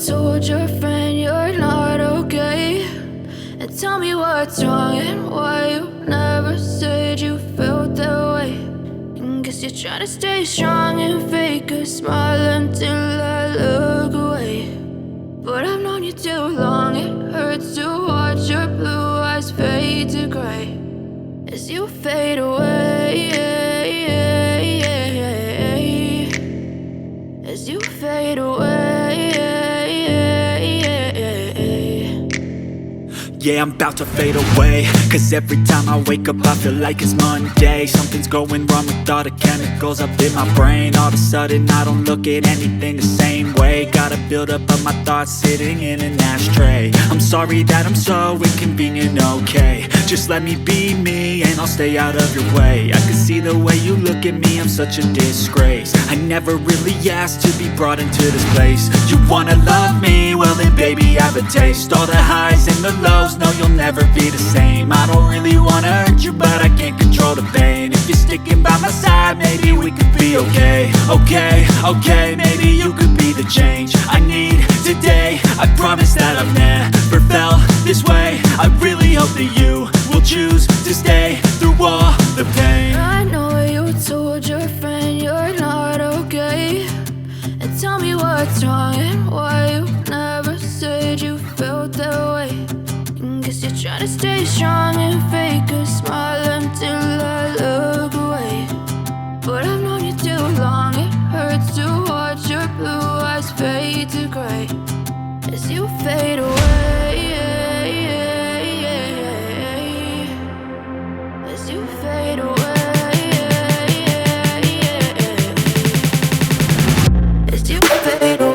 told your friend you're not okay, and tell me what's wrong and why you never said you felt that way. And guess you're trying to stay strong and fake a smile until I look away. But I've known you too long, it hurts to watch your blue eyes fade to gray as you fade away, as you fade away. Yeah, I'm about to fade away, cause every time I wake up I feel like it's Monday. Something's going wrong with all the chemicals up in my brain. All of a sudden I don't look at anything the same way. Gotta build up of my thoughts sitting in an ashtray. I'm sorry that I'm so inconvenient, okay. Just let me be me and I'll stay out of your way. I can see the way you look at me, I'm such a disgrace. I never really asked to be brought into this place. You wanna love me? Well then baby I have a taste. All the highs and the lows, no you'll never be the same. I don't really wanna hurt you but I can't control the pain. If you're sticking by my side maybe we could be okay. Okay, maybe you could be the change I need today. I promise that I've never felt this way. I really hope that you will choose to stay through all the pain. I know you told your friend you're not okay, and tell me what's wrong and why you never said you felt that way. And guess you're trying to stay strong and fake a smile until I look away. But I've known you too long, it hurts to watch your blue eyes fade to gray as you fade away, as you fade away, as you fade away.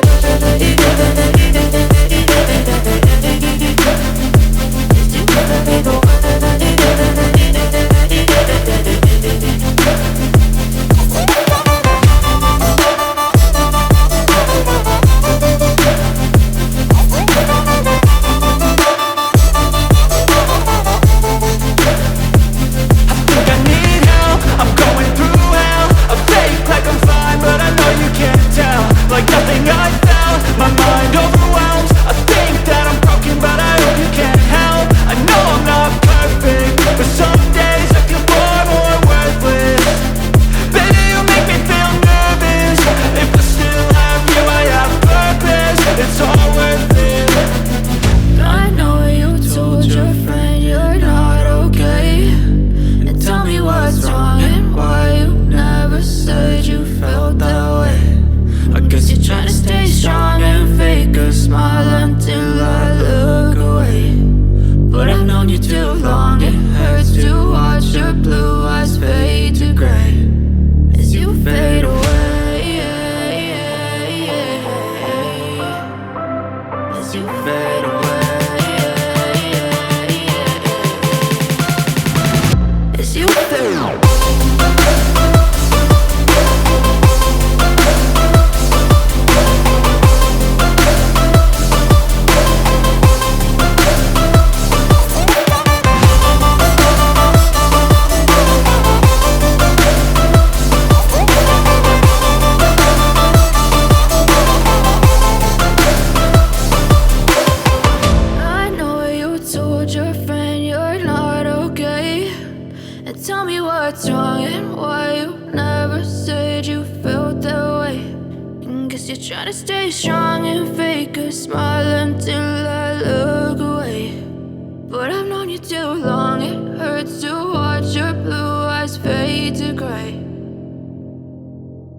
Like nothing I felt, my mind overwhelmed. I think that I'm broken but I hope you can't help. I know I'm not perfect, but some days I feel far more worthless. Baby, you make me feel nervous. If I still have you, I have purpose. It's all worth it. I know you told your friend you're not okay, and tell me what's wrong and why you never said you felt that way. I guess you're trying to stay strong and fake a smile until I look away. But I've known you too long, it hurts to watch your blue eyes fade to gray as you fade away, as you fade away, as you fade away. Tell me what's wrong and why you never said you felt that way. And guess you're trying to stay strong and fake a smile until I look away. But I've known you too long, it hurts to watch your blue